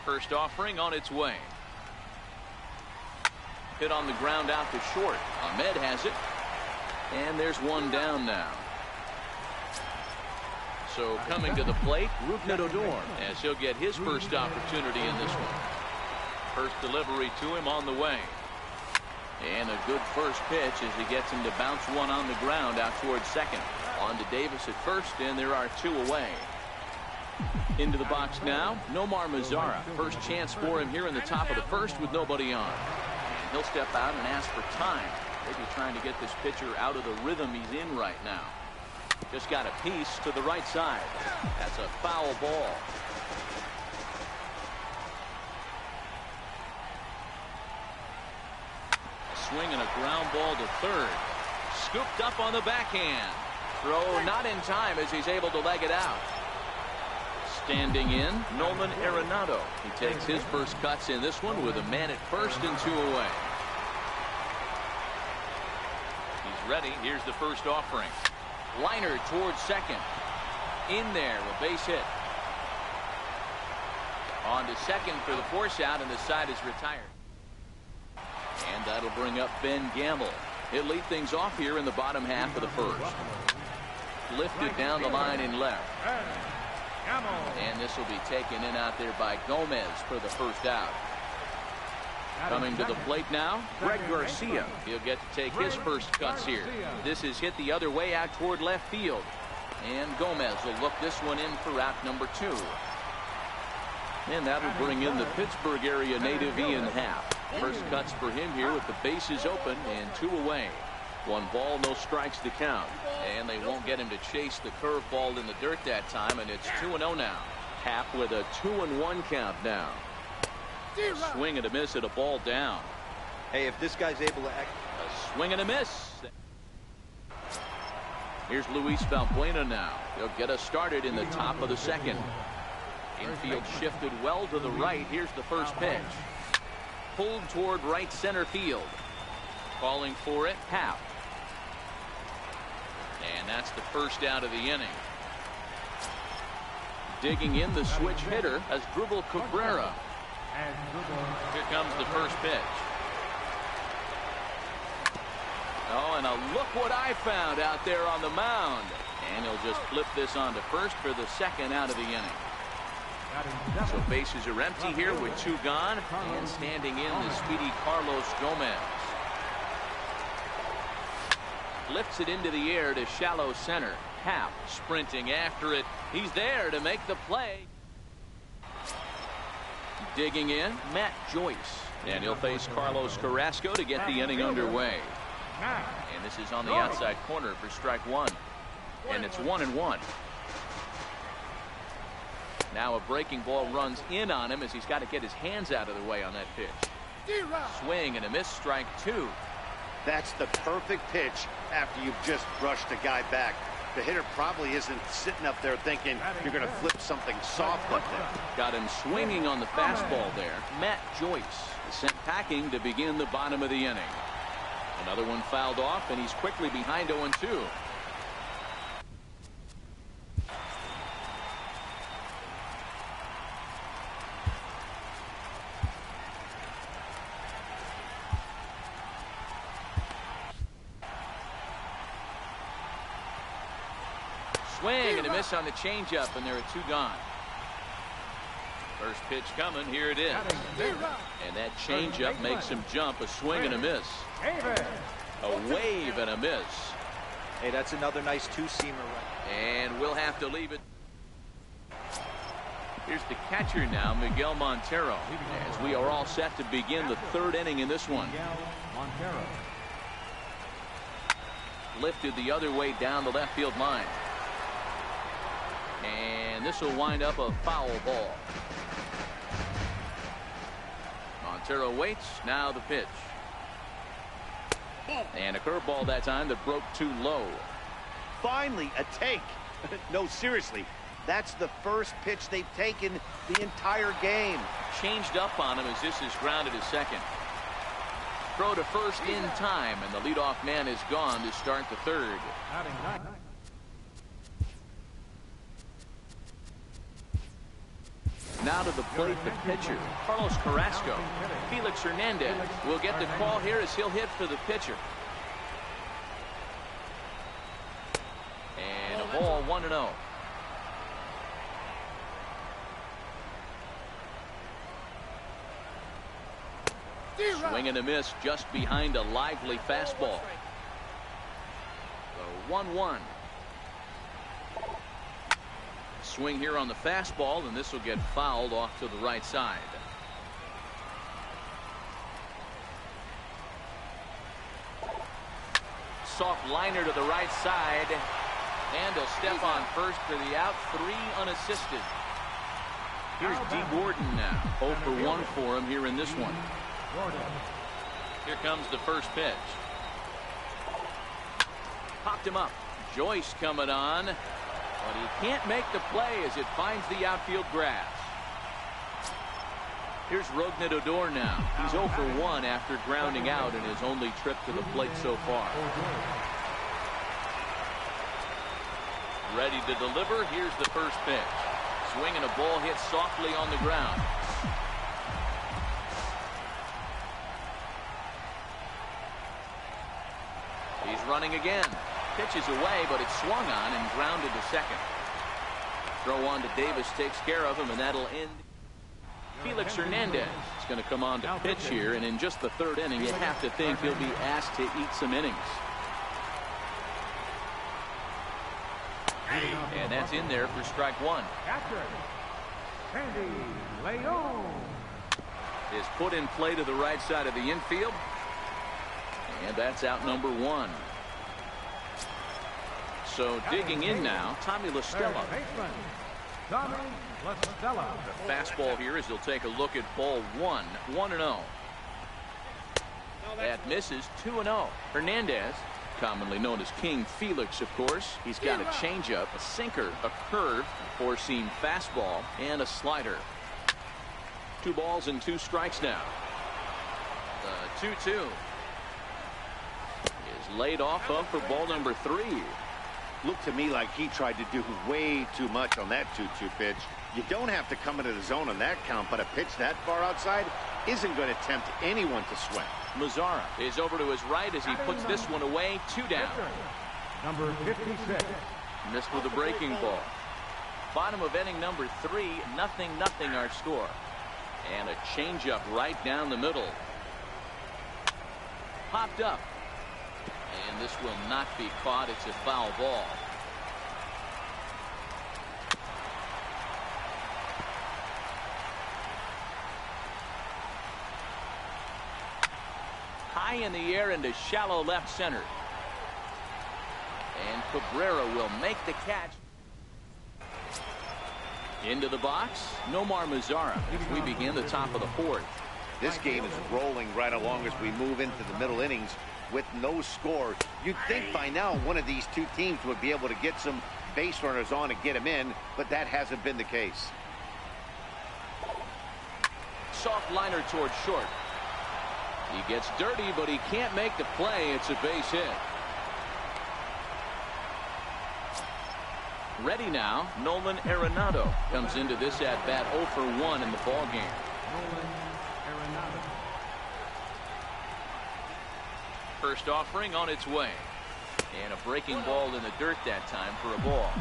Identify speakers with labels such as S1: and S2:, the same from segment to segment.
S1: First offering on its way. Hit on the ground out to short. Ahmed has it. And there's one down now. So coming to the plate, Rougned Odor, as he'll get his first opportunity in this one. First delivery to him on the way. And a good first pitch as he gets him to bounce one on the ground out towards second. On to Davis at first, and there are two away. Into the box now, Nomar Mazara. First chance for him here in the top of the first with nobody on. And he'll step out and ask for time. Maybe trying to get this pitcher out of the rhythm he's in right now. Just got a piece to the right side. That's a foul ball. A swing and a ground ball to third. Scooped up on the backhand. Throw not in time as he's able to leg it out. Standing in, Nolan Arenado. He takes his first cuts in this one with a man at first and two away. He's ready. Here's the first offering. Liner towards second. In there, a base hit. On to second for the force out, and the side is retired. And that'll bring up Ben Gamble. He'll lead things off here in the bottom half of the first. Lifted down the line in left. And this will be taken in out there by Gomez for the first out. Coming to the plate now, Greg Garcia. He'll get to take his first cuts here. This is hit the other way out toward left field. And Gomez will look this one in for out number 2. And that'll bring in the Pittsburgh area native Ian Happ. First cuts for him here with the bases open and 2 away. 1 ball, no strikes to count. And they won't get him to chase the curveball in the dirt that time, and it's 2-0 now. Happ with a 2-1 count now. A swing and a miss at a ball down.
S2: Hey, if this guy's able to act.
S1: A swing and a miss. Here's Luis Valbuena now. He'll get us started in the top of the second. Infield shifted well to the right. Here's the first pitch. Pulled toward right center field. Calling for it, Happ. And that's the first out of the inning. Digging in the switch hitter as Asdrubal Cabrera. Here comes the first pitch. Oh, and look what I found out there on the mound. And he'll just flip this on to first for the second out of the inning. So bases are empty here with 2 gone. And standing in the speedy Carlos Gomez. Lifts it into the air to shallow center. Happ sprinting after it. He's there to make the play. Digging in, Matt Joyce. And he'll face Carlos Carrasco to get the inning underway. And this is on the outside corner for strike 1. And it's 1-1. Now a breaking ball runs in on him as he's got to get his hands out of the way on that pitch. Swing and a miss, strike 2.
S2: That's the perfect pitch after you've just brushed a guy back. The hitter probably isn't sitting up there thinking you're going to flip something soft up there.
S1: Got him swinging on the fastball there. Matt Joyce is sent packing to begin the bottom of the inning. Another one fouled off, and he's quickly behind 0-2. Swing and a miss on the changeup, and there are 2 gone. First pitch coming. Here it is. And that changeup makes him jump. A swing and a miss. A wave and a miss.
S2: Hey, that's another nice 2-seamer.
S1: And we'll have to leave it. Here's the catcher now, Miguel Montero, as we are all set to begin the 3rd inning in this one. Lifted the other way down the left field line. And this will wind up a foul ball. Montero waits. Now the pitch. And a curveball that time that broke too low.
S2: Finally a take. No, seriously. That's the first pitch they've taken the entire game.
S1: Changed up on him as this is grounded to second. Throw to first in time, and the leadoff man is gone to start the 3rd. Now to the plate, the pitcher, Carlos Carrasco. Felix Hernandez will get the call here as he'll hit for the pitcher. And a ball, 1-0. Swing and a miss just behind a lively fastball. The 1-1. Swing here on the fastball, and this will get fouled off to the right side. Soft liner to the right side, and he'll step on first for the out. 3 unassisted. Here's D. Gordon now. 0 for 1 for him here in this one. Here comes the first pitch. Popped him up. Joyce coming on, but he can't make the play as it finds the outfield grass. Here's Rougned Odor now. He's 0 for 1 after grounding out in his only trip to the plate so far. Ready to deliver. Here's the first pitch. Swing and a ball hit softly on the ground. He's running again. Pitches away, but it's swung on and grounded to second. Throw on to Davis takes care of him, and that'll end. Felix Hernandez is going to come on to pitch here, and in just the 3rd inning, you have to think he'll be asked to eat some innings. And that's in there for strike 1. Is put in play to the right side of the infield. And that's out number 1. So digging in now, Tommy La Stella. The fastball here as he'll take a look at ball 1. 1-0. That misses. 2-0. Hernandez, commonly known as King Felix, of course. He's got a changeup, a sinker, a curve, a 4-seam fastball, and a slider. 2 balls and 2 strikes now. The 2-2 is laid off of for ball number 3.
S2: Looked to me like he tried to do way too much on that 2-2 pitch. You don't have to come into the zone on that count, but a pitch that far outside isn't going to tempt anyone to swing.
S1: Mazara is over to his right as he puts this one away. 2 down.
S3: Number 56.
S1: Missed with a breaking ball. Bottom of inning number 3. 0-0 our score. And a changeup right down the middle. Popped up. And this will not be caught. It's a foul ball. High in the air into shallow left center. And Cabrera will make the catch. Into the box, Nomar Mazara as we begin the top of the 4th.
S2: This game is rolling right along as we move into the middle innings with no score. You'd think by now one of these 2 teams would be able to get some base runners on and get them in, but that hasn't been the case.
S1: Soft liner towards short. He gets dirty, but he can't make the play. It's a base hit. Ready now, Nolan Arenado comes into this at bat 0 for 1 in the ball game. First offering on its way. And a breaking ball in the dirt that time for a ball.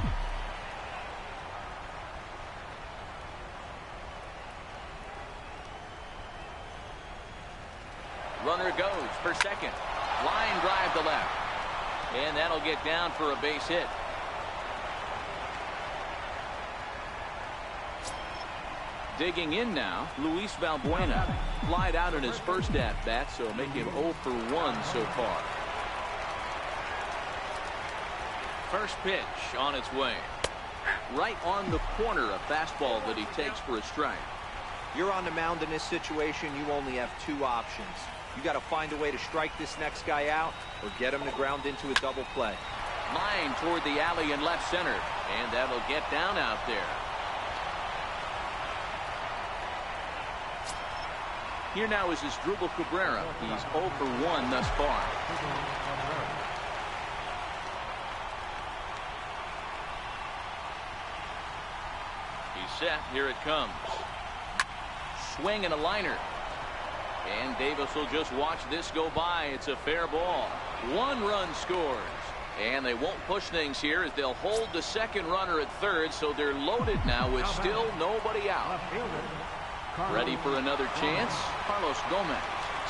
S1: Runner goes for second. Line drive to left. And that'll get down for a base hit. Digging in now, Luis Valbuena. Flied out in his first at-bat, so make him 0 for 1 so far. First pitch on its way. Right on the corner, a fastball that he takes for a strike.
S4: You're on the mound in this situation, you only have 2 options. You got to find a way to strike this next guy out or get him to ground into a double play.
S1: Line toward the alley in left center, and that'll get down out there. Here now is Asdrubal Cabrera. He's 0 for 1 thus far. He's set. Here it comes. swing and a liner. And Davis will just watch this go by. It's a fair ball. 1 run scores. And they won't push things here as they'll hold the second runner at third, so they're loaded now with still nobody out. Ready for another chance? Carlos Gomez.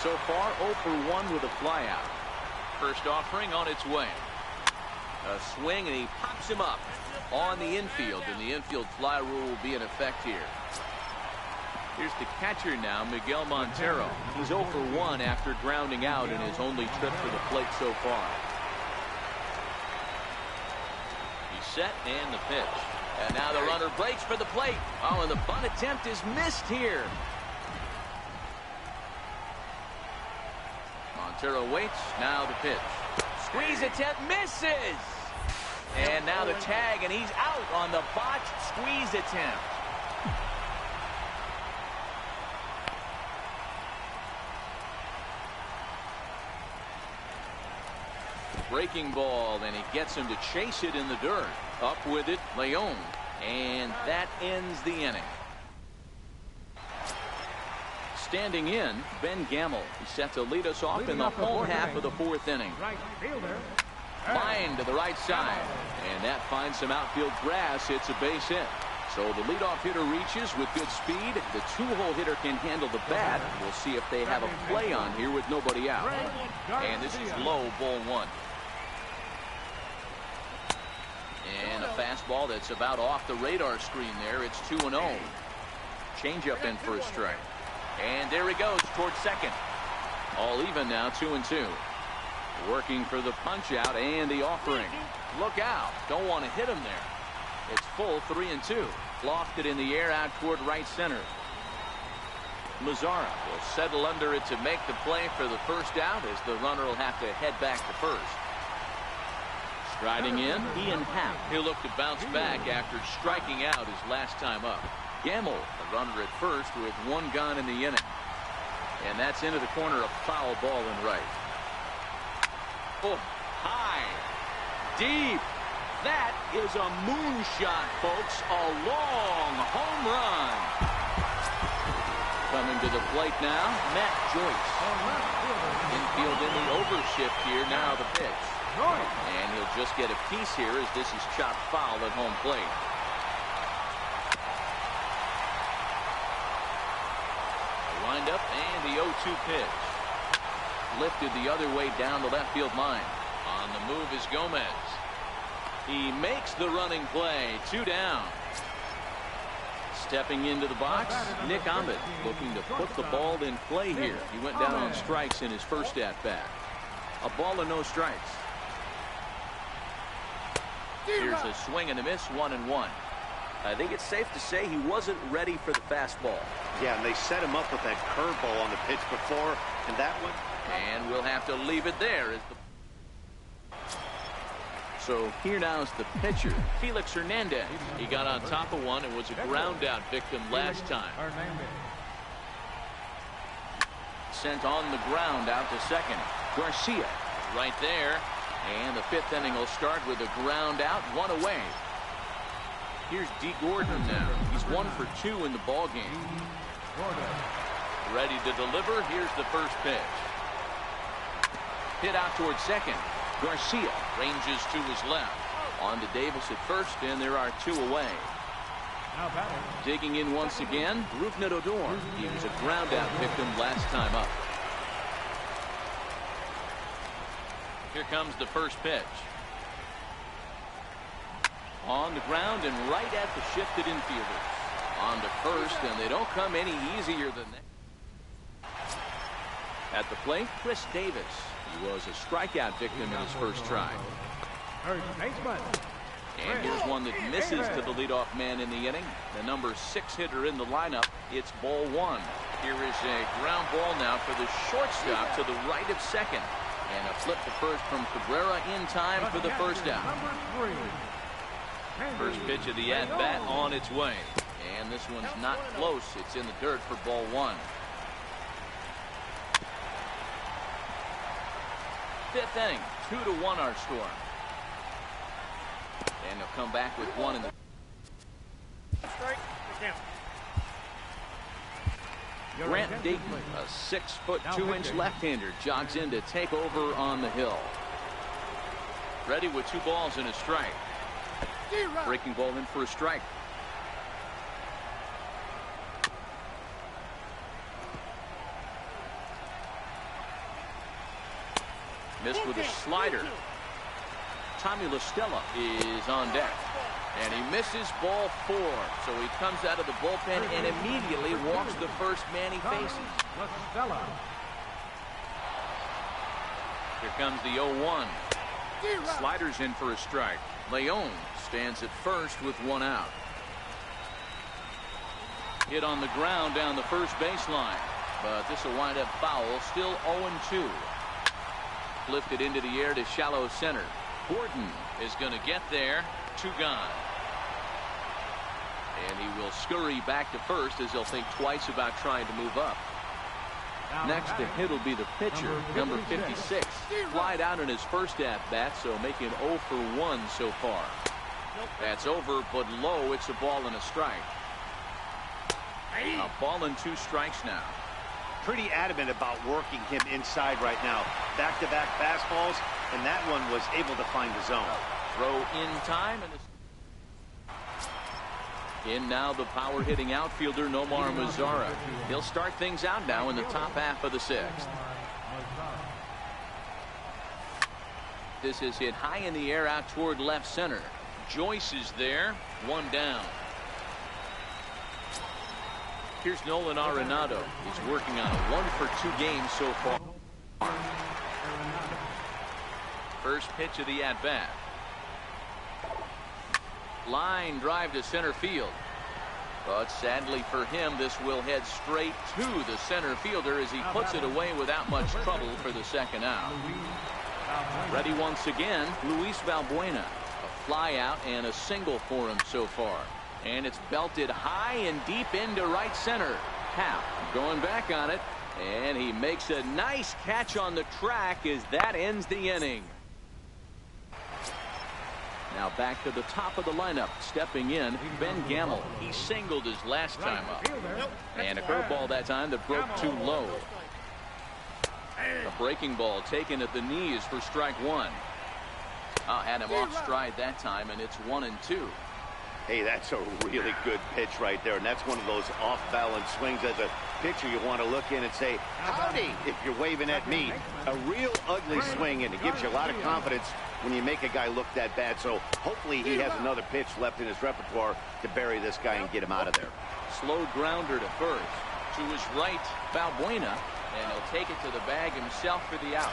S1: So far 0 for 1 with a flyout. First offering on its way. A swing, and he pops him up on the infield, and the infield fly rule will be in effect here. Here's the catcher now, Miguel Montero. He's 0 for 1 after grounding out in his only trip to the plate so far. He's set, and the pitch. And now the runner breaks for the plate. Oh, and the bunt attempt is missed here. Montero waits. Now the pitch. Squeeze attempt misses. And now the tag, and he's out on the botched squeeze attempt. Breaking ball, and he gets him to chase it in the dirt. Up with it, Leon. And that ends the inning. Standing in, Ben Gamel. He's set to lead us off in the home half of the 4th inning. Line to the right side. And that finds some outfield grass. It's a base hit. So the leadoff hitter reaches with good speed. The 2-hole hitter can handle the bat. We'll see if they have a play on here with nobody out. And this is low, ball 1. And a fastball that's about off the radar screen there. It's 2-0. Changeup in for a strike. And there he goes towards second. All even now, 2-2. Working for the punch out and the offering. Look out. Don't want to hit him there. It's full, 3-2. Lofted in the air out toward right center. Mazara will settle under it to make the play for the first out as the runner will have to head back to first. Striding in, Ian Happ. He'll look to bounce back after striking out his last time up. Gamble, the runner at first with 1 gone in the inning. And that's into the corner, a foul ball in right. Oh, high, deep. That is a moonshot, folks. A long home run. Coming to the plate now, Matt Joyce. Infield in the overshift here, now the pitch. And he'll just get a piece here as this is chopped foul at home plate. Wind up and the 0-2 pitch. Lifted the other way down the left field line. On the move is Gomez. He makes the running play. 2 down. Stepping into the box, Nick Ahmed looking to put the ball in play here. He went down on strikes in his first at-bat. A ball and no strikes. Here's a swing and a miss, 1-1. I think it's safe to say he wasn't ready for the fastball.
S2: Yeah, and they set him up with that curveball on the pitch before, and that one.
S1: And we'll have to leave it there. So here now is the pitcher, Felix Hernandez. He got on top of one and was a ground out victim last time. Sent on the ground out to second. Garcia right there. And the 5th inning will start with a ground out, 1 away. Here's D. Gordon now. He's 1 for 2 in the ball game. Ready to deliver. Here's the first pitch. Hit out towards second. Garcia ranges to his left. On to Davis at first, and there are 2 away. Digging in once again, Rougned Odor. He was a ground out victim last time up. Here comes the first pitch. On the ground and right at the shifted infielders. On to first, and they don't come any easier than that. At the plate, Chris Davis. He was a strikeout victim in his first try. And here's one that misses to the leadoff man in the inning. The number 6 hitter in the lineup. It's ball 1. Here is a ground ball now for the shortstop to the right of second. And a flip to first from Cabrera in time for the first out. First pitch of the at-bat on its way. And this one's not close. It's in the dirt for ball 1. 5th inning, 2-1 our score. And they'll come back with 1 in the...
S5: Strike, count.
S1: Grant Dayton, a 6'2" left-hander, jogs in to take over on the hill. Ready with 2 balls and a strike. Breaking ball in for a strike. Missed with a slider. Tommy La Stella is on deck. And he misses ball 4. So he comes out of the bullpen and immediately walks the first man he faces. Here comes the 0-1. Sliders in for a strike. Leon stands at first with 1 out. Hit on the ground down the first baseline. But this will wind up foul. Still 0-2. Lifted into the air to shallow center. Gordon is going to get there. 2 gone. And he will scurry back to first as he'll think twice about trying to move up. Next to hit will be the pitcher, number 56. Flied out in his first at-bat, so making 0 for 1 so far. That's over, but low. It's a ball and a strike. A ball and 2 strikes now.
S2: Pretty adamant about working him inside right now. Back-to-back fastballs, and that one was able to find the zone.
S1: Throw in time. In now the power hitting outfielder Nomar Mazara. He'll start things out now in the top half of the 6th. This is hit high in the air out toward left center. Joyce is there. 1 down. Here's Nolan Arenado. He's working on a 1 for 2 game so far. First pitch of the at-bat. Line drive to center field. But sadly for him, this will head straight to the center fielder as he puts it away without much trouble for the 2nd out. Ready once again, Luis Valbuena. A fly out and a single for him so far. And it's belted high and deep into right center. Happ going back on it. And he makes a nice catch on the track as that ends the inning. Now back to the top of the lineup. Stepping in, Ben Gamel. He singled his last time up. And a curveball that time that broke too low. A breaking ball taken at the knees for strike 1. Had him off stride that time, and it's 1-2.
S2: Hey, that's a really good pitch right there, and that's one of those off-balance swings. As a pitcher, you want to look in and say, howdy, if you're waving at me. A real ugly swing, and it gives you a lot of confidence when you make a guy look that bad. So hopefully he has another pitch left in his repertoire to bury this guy and get him out of there.
S1: Slow grounder to first. To his right, Valbuena, and he'll take it to the bag himself for the out.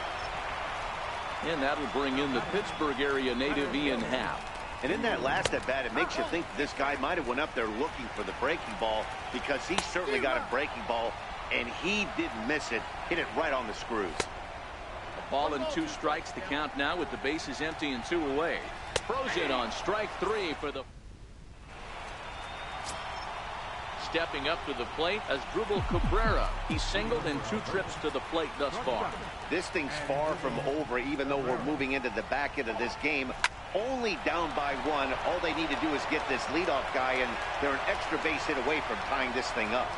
S1: And that'll bring in the Pittsburgh area native Ian Happ.
S2: And in that last at-bat, it makes you think this guy might have went up there looking for the breaking ball, because he certainly got a breaking ball, and he didn't miss it. Hit it right on the screws.
S1: A ball and 2 strikes to count now with the bases empty and 2 away. Throws it on strike 3 for the... Stepping up to the plate as Asdrubal Cabrera. He singled in 2 trips to the plate thus far.
S2: This thing's far from over, even though we're moving into the back end of this game. Only down by 1. All they need to do is get this leadoff guy, and they're an extra base hit away from tying this thing up.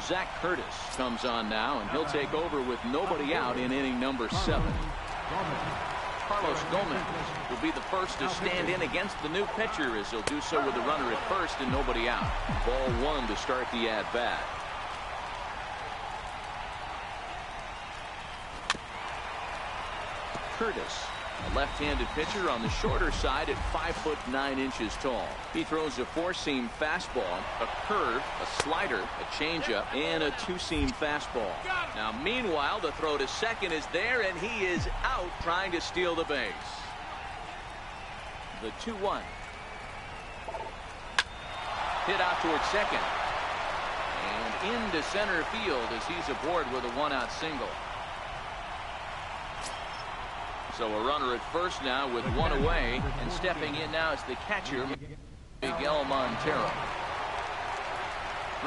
S1: Zach Curtis comes on now, and he'll take over with nobody out in inning number 7. Carlos Gomez will be the first to stand in against the new pitcher, as he'll do so with a runner at first and nobody out. Ball 1 to start the at-bat. Curtis, a left-handed pitcher on the shorter side at 5'9" tall. He throws a 4-seam fastball, a curve, a slider, a changeup, and a 2-seam fastball. Now, meanwhile, the throw to second is there, and he is out trying to steal the base. The 2-1. Hit out towards second. And into center field as he's aboard with a 1-out single. So a runner at first now with 1 away, and stepping in now is the catcher, Miguel Montero.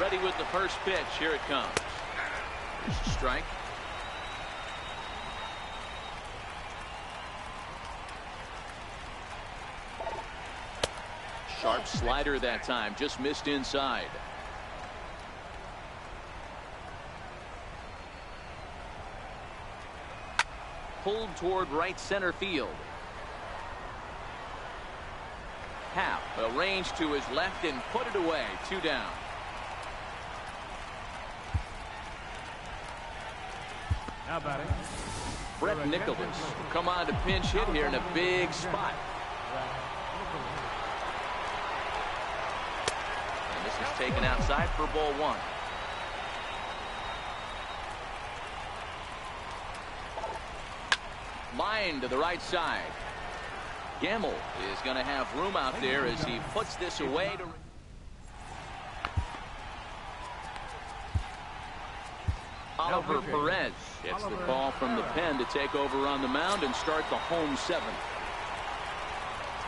S1: Ready with the first pitch. Here it comes. There's a strike. Sharp slider that time, just missed inside. pulled toward right center field. Happ arranged to his left and put it away. 2 down.
S3: Now batting.
S1: Brett Nicholas come on to pinch hit here in a big spot. And this is taken outside for ball 1. Line to the right side. Gamble is going to have room out there as he puts this away. Oliver Perez gets the call from the pen to take over on the mound and start the home 7th.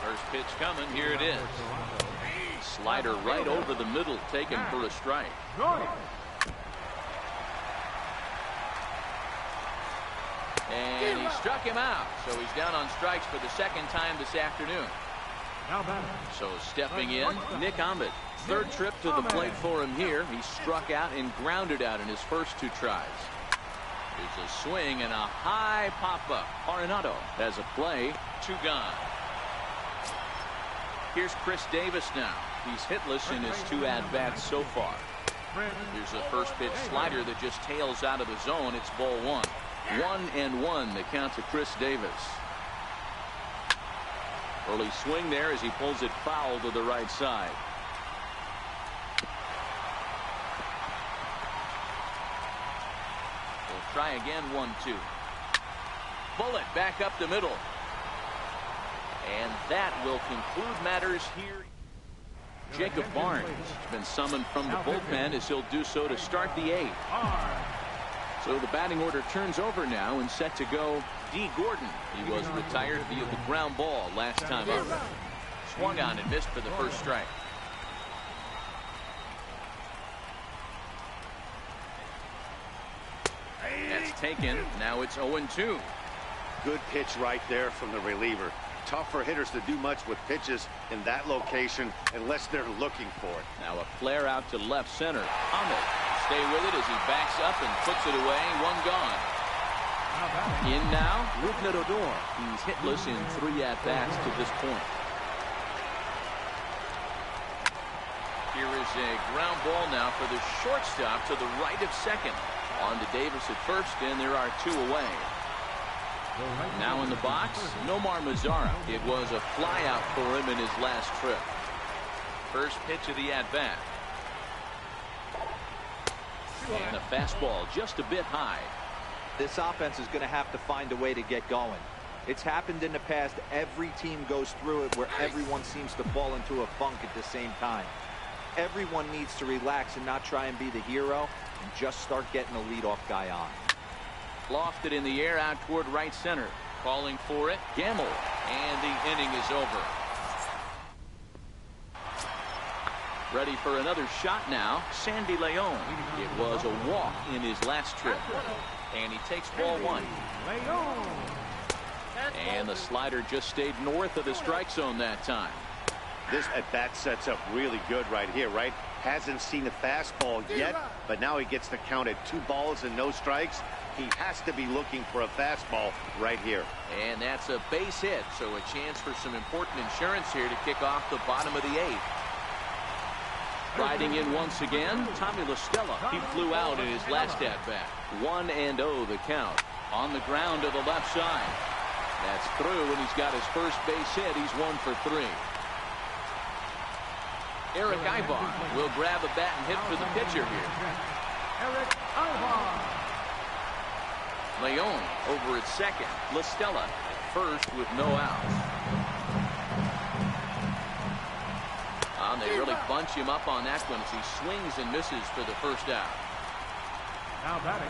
S1: First pitch coming. Here it is. Slider right over the middle, taken for a strike. And he struck him out, so he's down on strikes for the 2nd time this afternoon. So stepping in, Nick Ahmed. 3rd trip to the plate for him here. He struck out and grounded out in his first 2 tries. There's a swing and a high pop-up. Arenado has a play. 2 gone. Here's Chris Davis now. He's hitless in his 2 at-bats so far. Here's a first pitch slider that just tails out of the zone. It's ball 1. 1-1 the count to Chris Davis. Early swing there as he pulls it foul to the right side. We'll try again. 1-2. Bullet back up the middle. And that will conclude matters here. Jacob Barnes has been summoned from the bullpen as he'll do so to start the 8th. So the batting order turns over now and set to go D. Gordon. He was retired via the ground ball last time up. Swung on and missed for the first strike. That's taken. Now it's 0-2.
S2: Good pitch right there from the reliever. Tough for hitters to do much with pitches in that location unless they're looking for it.
S1: Now a flare out to left center. Ahmed stay with it as he backs up and puts it away. 1 gone. In now, Rougned Odor. He's hitless in 3 at-bats to this point. Here is a ground ball now for the shortstop to the right of second. On to Davis at first, and there are 2 away. Now in the box, Nomar Mazara. It was a flyout for him in his last trip. First pitch of the at-bat. And a fastball just a bit high.
S4: This offense is going to have to find a way to get going. It's happened in the past. Every team goes through it where everyone seems to fall into a funk at the same time. Everyone needs to relax and not try and be the hero and just start getting the leadoff guy on.
S1: Lofted in the air out toward right center. Calling for it. Gamble. And the inning is over. Ready for another shot now. Sandy Leon. It was a walk in his last trip. And he takes ball 1. And the slider just stayed north of the strike zone that time.
S2: This at-bat sets up really good right here, right? Hasn't seen a fastball yet, but now he gets the count at 2 balls and no strikes. He has to be looking for a fastball right here.
S1: And that's a base hit, so a chance for some important insurance here to kick off the bottom of the 8th. Riding in once again, Tommy La Stella. He flew out in his last at-bat. 1-0 the count. On the ground to the left side. That's through, and he's got his first base hit. He's 1 for 3. Eric Ivar will grab a bat and hit for the pitcher here.
S3: Eric Ivar.
S1: Leon over at second. La Stella at first with no outs. And they really bunch him up on that one as he swings and misses for the first out.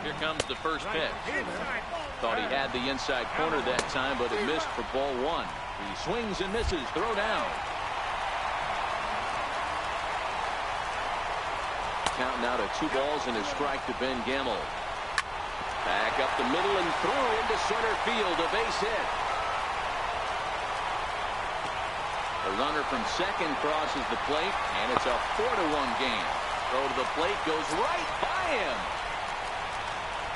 S1: Here comes the first pitch. Thought he had the inside corner that time, but it missed for ball 1. He swings and misses. Throw down. Count now to 2 balls and a strike to Ben Gamble. Back up the middle and through into center field. A base hit. The runner from second crosses the plate, and it's a 4-1 game. Throw to the plate goes right by him.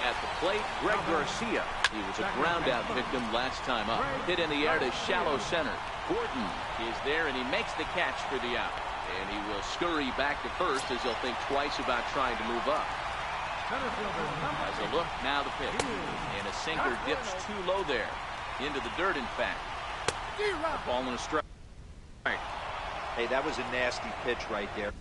S1: At the plate, Greg Garcia. He was a ground-out victim last time up. Hit in the air to shallow center. Gordon is there, and he makes the catch for the out. And he will scurry back to first as he'll think twice about trying to move up. As a look, now the pitch. And a sinker dips too low there. Into the dirt, in fact. Ball in a strike.
S4: Hey, that was a nasty pitch right there.